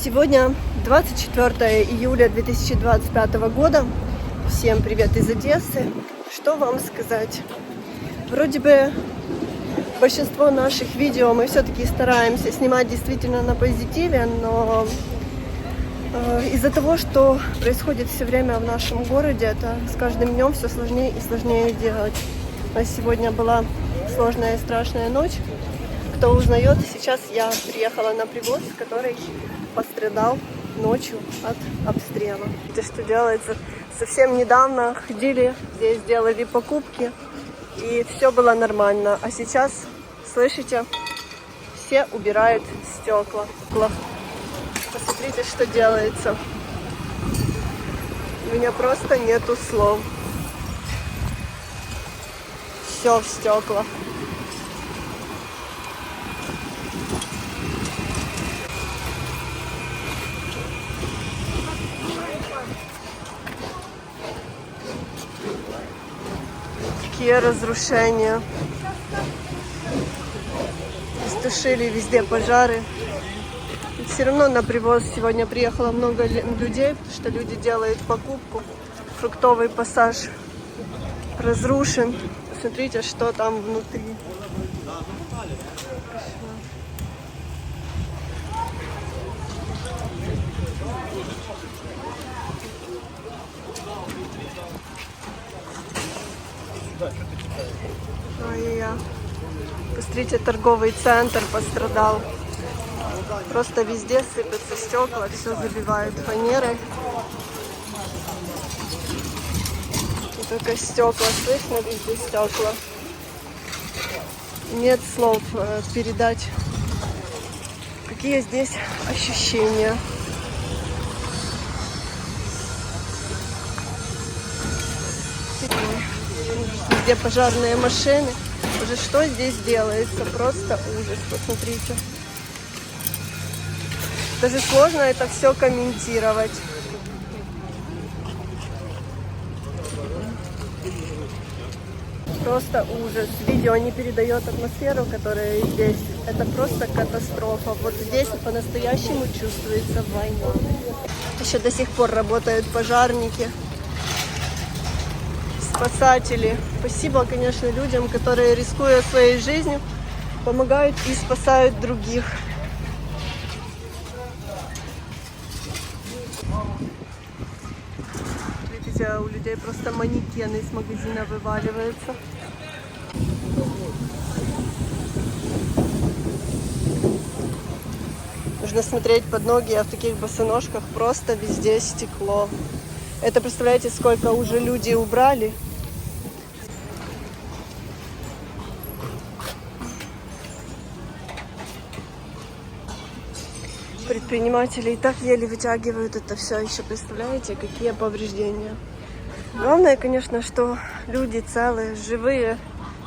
Сегодня 24 июля 2025 года. Всем привет из Одессы. Что вам сказать? Вроде бы большинство наших видео мы все-таки стараемся снимать действительно на позитиве, но из-за того, что происходит все время в нашем городе, это с каждым днем все сложнее и сложнее делать. У нас сегодня была сложная и страшная ночь. Кто узнает, сейчас я приехала на привоз, который пострадал ночью от обстрела. Это что делается? Совсем недавно ходили, здесь делали покупки, и все было нормально. А сейчас, слышите, все убирают стекла. Посмотрите, что делается. У меня просто нету слов. Все в стекла. Какие разрушения. Истушили везде пожары. И все равно на привоз сегодня приехало много людей, потому что люди делают покупку. Фруктовый пассаж разрушен. Посмотрите, что там внутри. Ой-я. Посмотрите, торговый центр пострадал. Просто везде сыпятся стекла, все забивают фанерой. И только стекла, слышно, везде стекла. Нет слов передать, какие здесь ощущения. Везде пожарные машины. Уже что здесь делается? Просто ужас, посмотрите. Даже сложно это все комментировать. Просто ужас. Видео не передает атмосферу, которая здесь. Это просто катастрофа. Вот здесь по-настоящему чувствуется война. Еще до сих пор работают пожарники, спасатели. Спасибо, конечно, людям, которые, рискуя своей жизнью, помогают и спасают других. Видите, у людей просто манекены из магазина вываливаются. Нужно смотреть под ноги, а в таких босоножках просто везде стекло. Это, представляете, сколько уже люди убрали? Предприниматели и так еле вытягивают это все. Еще представляете, какие повреждения. Главное, конечно, что люди целые, живые,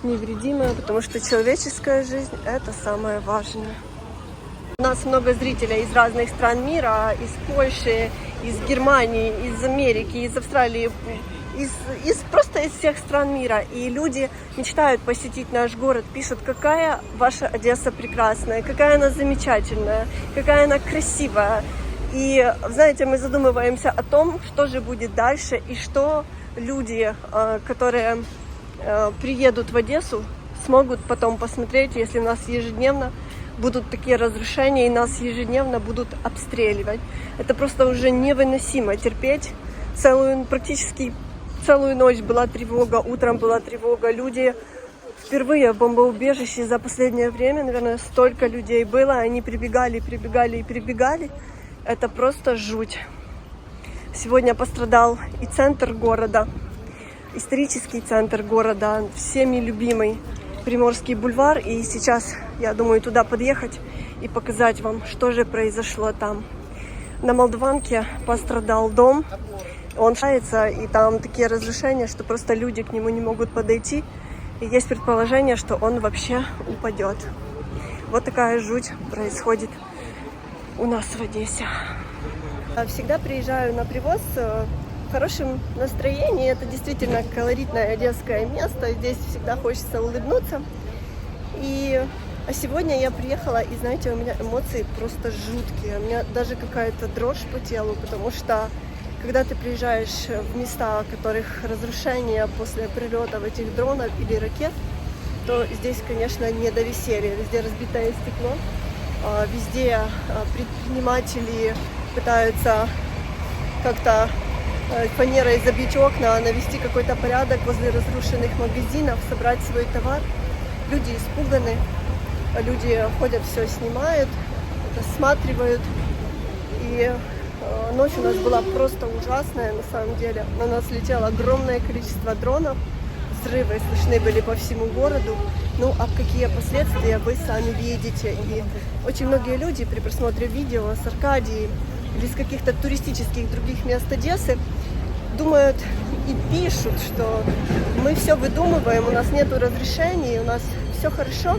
невредимые, потому что человеческая жизнь – это самое важное. У нас много зрителей из разных стран мира, из Польши, из Германии, из Америки, из Австралии, просто из всех стран мира. И люди мечтают посетить наш город, пишут, какая ваша Одесса прекрасная, какая она замечательная, какая она красивая. И, знаете, мы задумываемся о том, что же будет дальше, и что люди, которые приедут в Одессу, смогут потом посмотреть, если у нас ежедневно будут такие разрушения, и нас ежедневно будут обстреливать. Это просто уже невыносимо терпеть. Практически целую ночь была тревога, утром была тревога. Люди впервые в бомбоубежище за последнее время, наверное, столько людей было. Они прибегали. Это просто жуть. Сегодня пострадал и центр города, исторический центр города, всеми любимый Приморский бульвар. И сейчас, я думаю, туда подъехать и показать вам, что же произошло там. На Молдаванке пострадал дом. Он шается, и там такие разрушения, что просто люди к нему не могут подойти. И есть предположение, что он вообще упадет. Вот такая жуть происходит у нас в Одессе. Всегда приезжаю на привоз в хорошем настроении. Это действительно колоритное одесское место. Здесь всегда хочется улыбнуться. И А сегодня я приехала, и знаете, у меня эмоции просто жуткие. У меня даже какая-то дрожь по телу, потому что когда ты приезжаешь в места, в которых разрушение после прилетов этих дронов или ракет, то здесь, конечно, не до веселья. Везде разбитое стекло, везде предприниматели пытаются как-то фанерой забить окна, навести какой-то порядок возле разрушенных магазинов, собрать свой товар. Люди испуганы, люди ходят, все снимают, рассматривают. И ночь у нас была просто ужасная, на самом деле. На нас летело огромное количество дронов, взрывы слышны были по всему городу. Ну, а какие последствия вы сами видите. И очень многие люди при просмотре видео с Аркадии или с каких-то туристических других мест Одессы думают и пишут, что мы все выдумываем, у нас нету разрешений, у нас все хорошо,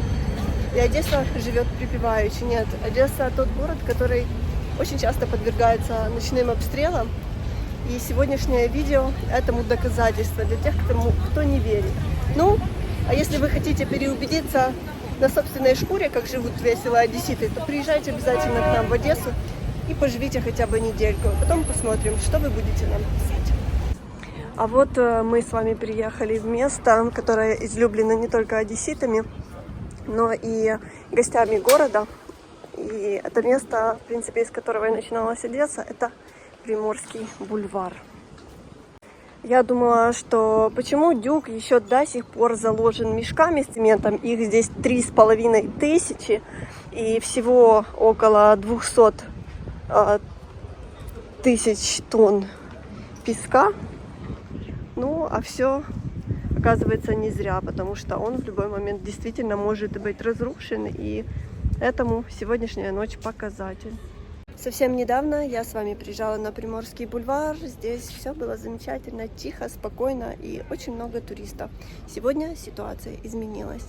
и Одесса живет припеваючи. Нет, Одесса тот город, который очень часто подвергается ночным обстрелам, и сегодняшнее видео этому доказательство для тех, кто не верит. Ну, а если вы хотите переубедиться на собственной шкуре, как живут весело одесситы, то приезжайте обязательно к нам в Одессу и поживите хотя бы недельку. Потом посмотрим, что вы будете нам писать. А вот мы с вами приехали в место, которое излюблено не только одесситами, но и гостями города. И это место, в принципе, из которого и начиналась Одесса, это Приморский бульвар. Я думала, что почему Дюк еще до сих пор заложен мешками с цементом, их здесь 3500, и всего около 200 тысяч тонн песка. Ну, а все оказывается не зря, потому что он в любой момент действительно может быть разрушен, и этому сегодняшняя ночь показатель. Совсем недавно я с вами приезжала на Приморский бульвар. Здесь все было замечательно, тихо, спокойно и очень много туристов. Сегодня ситуация изменилась,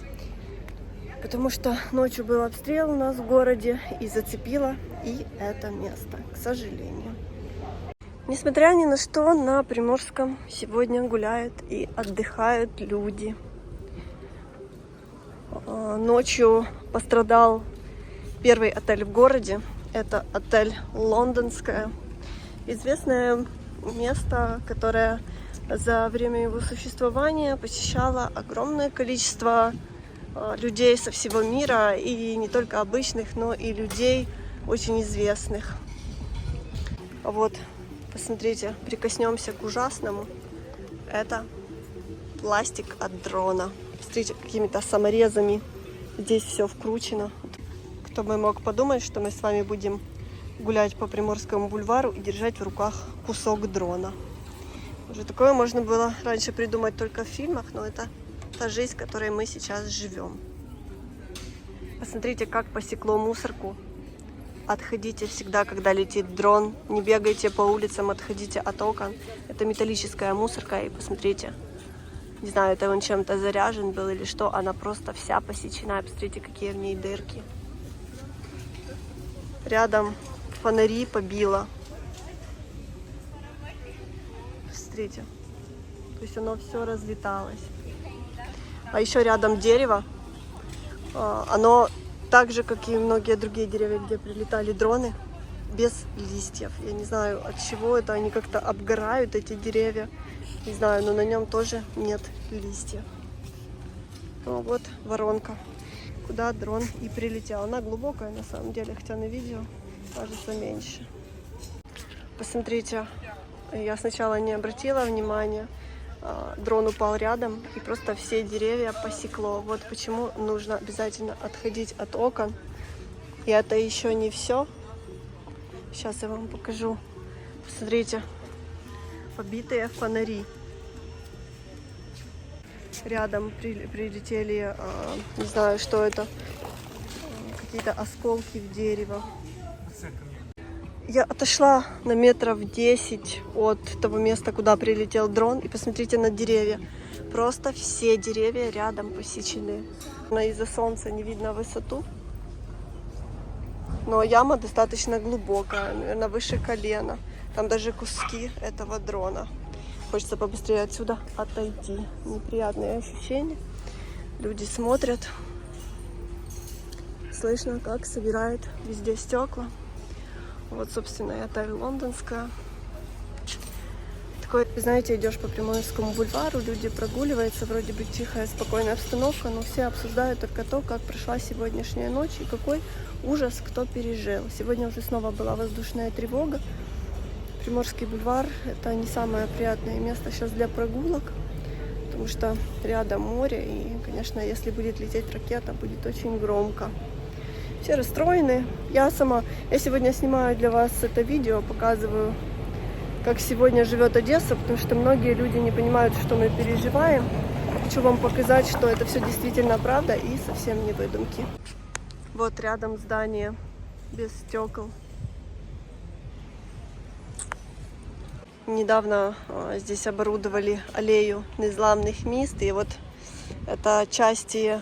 потому что ночью был обстрел у нас в городе и зацепило и это место, к сожалению. Несмотря ни на что, на Приморском сегодня гуляют и отдыхают люди. Ночью пострадал первый отель в городе. Это отель «Лондонская». Известное место, которое за время его существования посещало огромное количество людей со всего мира. И не только обычных, но и людей очень известных. Вот, посмотрите, прикоснемся к ужасному. Это пластик от дрона. Смотрите, какими-то саморезами здесь все вкручено. Кто бы мог подумать, что мы с вами будем гулять по Приморскому бульвару и держать в руках кусок дрона. Уже такое можно было раньше придумать только в фильмах, но это та жизнь, в которой мы сейчас живем. Посмотрите, как посекло мусорку. Отходите всегда, когда летит дрон. Не бегайте по улицам, отходите от окон. Это металлическая мусорка, и посмотрите. Не знаю, это он чем-то заряжен был или что. Она просто вся посечена. Посмотрите, какие в ней дырки. Рядом фонари побило. Смотрите. То есть оно все разлеталось. А еще рядом дерево. Оно так же, как и многие другие деревья, где прилетали дроны, без листьев. Я не знаю, от чего это. Они как-то обгорают, эти деревья. Не знаю, но на нем тоже нет листьев. Ну, вот воронка, куда дрон и прилетел. Она глубокая на самом деле, хотя на видео кажется меньше. Посмотрите, я сначала не обратила внимания. Дрон упал рядом и просто все деревья посекло. Вот почему нужно обязательно отходить от окон. И это еще не все. Сейчас я вам покажу. Посмотрите, побитые фонари. Рядом прилетели, не знаю, что это, какие-то осколки в дерево. Я отошла на метров 10 от того места, куда прилетел дрон, и посмотрите на деревья. Просто все деревья рядом посечены. Из-за солнца не видно высоту, но яма достаточно глубокая, наверное, выше колена. Там даже куски этого дрона. Хочется побыстрее отсюда отойти. Неприятные ощущения. Люди смотрят. слышно, как собирает везде стекла. Вот, собственно, это лондонская. Такой, знаете, идешь по Приморскому бульвару, люди прогуливаются, вроде бы тихая, спокойная обстановка, но все обсуждают только то, как прошла сегодняшняя ночь и какой ужас кто пережил. Сегодня уже снова была воздушная тревога. Приморский бульвар – это не самое приятное место сейчас для прогулок, потому что рядом море, и, конечно, если будет лететь ракета, будет очень громко. Все расстроены. Я сегодня снимаю для вас это видео, показываю, как сегодня живет Одесса, потому что многие люди не понимают, что мы переживаем. Хочу вам показать, что это все действительно правда и совсем не выдумки. Вот рядом здание без стекол. Недавно здесь оборудовали аллею незламных мест, и вот это части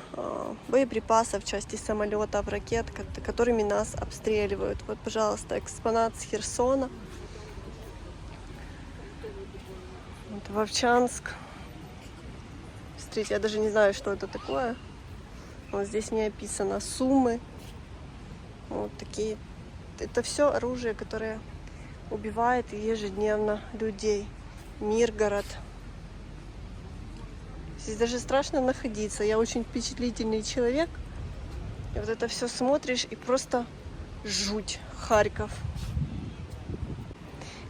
боеприпасов, части самолетов, ракет, которыми нас обстреливают. Вот, пожалуйста, экспонат с Херсона. Вот Вовчанск. Смотрите, я даже не знаю, что это такое. Вот здесь не описано суммы. Вот такие. Это все оружие, которое убивает ежедневно людей. Миргород. Здесь даже страшно находиться. Я очень впечатлительный человек. И вот это все смотришь, и просто жуть. Харьков.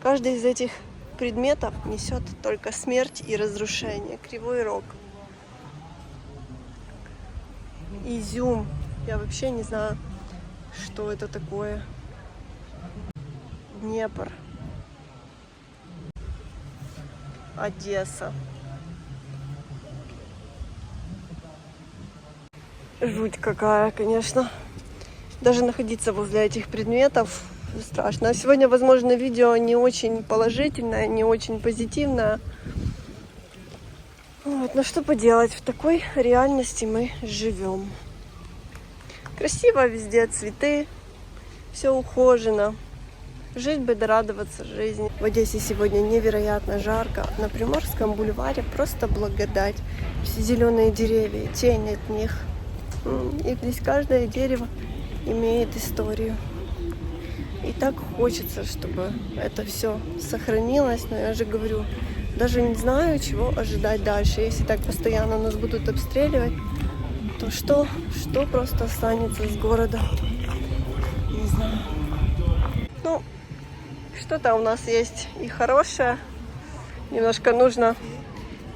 Каждый из этих предметов несет только смерть и разрушение. Кривой Рог. Изюм. Я вообще не знаю, что это такое. Днепр. Одесса. Жуть какая, конечно. Даже находиться возле этих предметов страшно. Сегодня, возможно, видео не очень положительное, не очень позитивное. Вот, но что поделать, в такой реальности мы живем. Красиво везде, цветы, все ухожено. Жить бы да радоваться жизни. В Одессе сегодня невероятно жарко. На Приморском бульваре просто благодать. Все зеленые деревья, тень от них. И здесь каждое дерево имеет историю. И так хочется, чтобы это все сохранилось. Но я же говорю, даже не знаю, чего ожидать дальше. Если так постоянно нас будут обстреливать, то что просто останется с города? Не знаю. Ну, что-то у нас есть и хорошее. Немножко нужно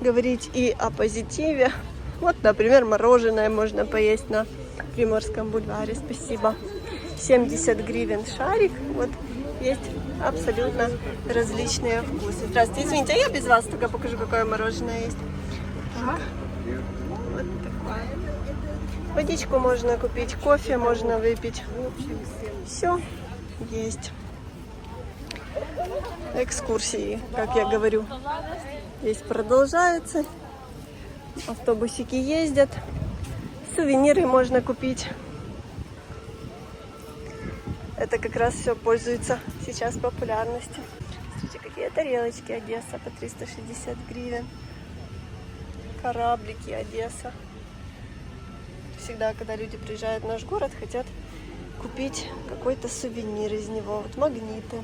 говорить и о позитиве. Вот, например, мороженое можно поесть на Приморском бульваре. Спасибо. 70 гривен шарик. Вот есть абсолютно различные вкусы. Здравствуйте, извините, а я без вас только покажу, какое мороженое есть. Так. Вот такое. Водичку можно купить, кофе можно выпить. Все есть. Экскурсии, как я говорю, здесь продолжаются. Автобусики ездят. Сувениры можно купить. Это как раз все пользуется сейчас популярностью. Смотрите, какие тарелочки Одесса по 360 гривен. Кораблики Одесса. Всегда, когда люди приезжают в наш город, хотят купить какой-то сувенир из него. Вот магниты.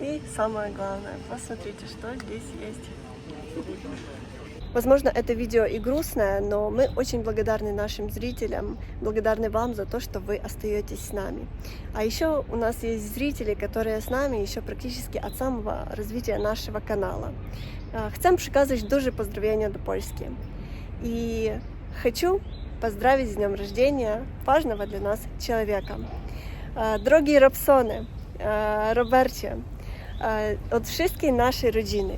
И самое главное, посмотрите, что здесь есть. Возможно, это видео и грустное, но мы очень благодарны нашим зрителям, благодарны вам за то, что вы остаетесь с нами. А еще у нас есть зрители, которые з нами еще практически от самого развития нашего канала. Chcę przekazać duże pozdrowienia do Polski. И хочу поздравить с днем рождения важного для нас человека. Drogi Robsony, Robercie, od wszystkiej naszej rodziny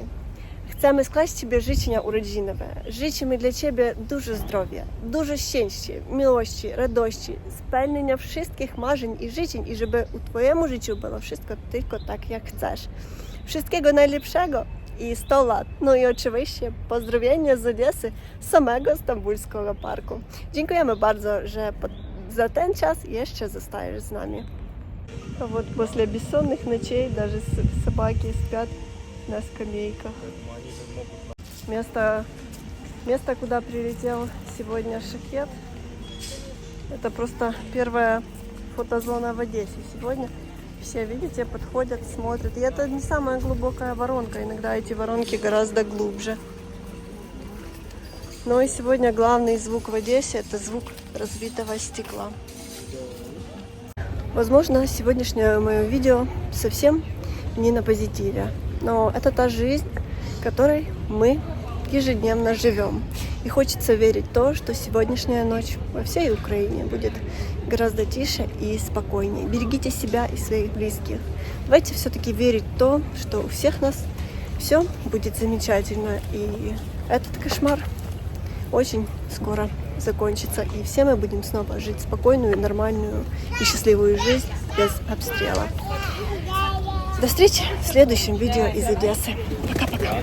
chcemy składać Ciebie życzenia urodzinowe. Życzymy dla Ciebie dużo zdrowia, dużo szczęścia, miłości, radości, spełnienia wszystkich marzeń i życzeń i żeby u Twojemu życiu było wszystko tylko tak, jak chcesz. Wszystkiego najlepszego i 100 lat. No i oczywiście pozdrowienia z Odessy, samego Stambulskiego Parku. Dziękujemy bardzo, że za ten czas jeszcze zostajesz z nami. А вот после бессонных ночей даже собаки спят на скамейках. Место, куда прилетел сегодня Шахед. Это просто первая фотозона в Одессе сегодня. Все, видите, подходят, смотрят. И это не самая глубокая воронка. Иногда эти воронки гораздо глубже. Но и сегодня главный звук в Одессе – это звук разбитого стекла. Возможно, сегодняшнее мое видео совсем не на позитиве. Но это та жизнь, которой мы ежедневно живем. И хочется верить в то, что сегодняшняя ночь во всей Украине будет гораздо тише и спокойнее. Берегите себя и своих близких. Давайте все-таки верить в то, что у всех нас все будет замечательно. И этот кошмар очень скоро закончится. И все мы будем снова жить спокойную, нормальную и счастливую жизнь без обстрела. До встречи в следующем видео из Одессы. Пока-пока.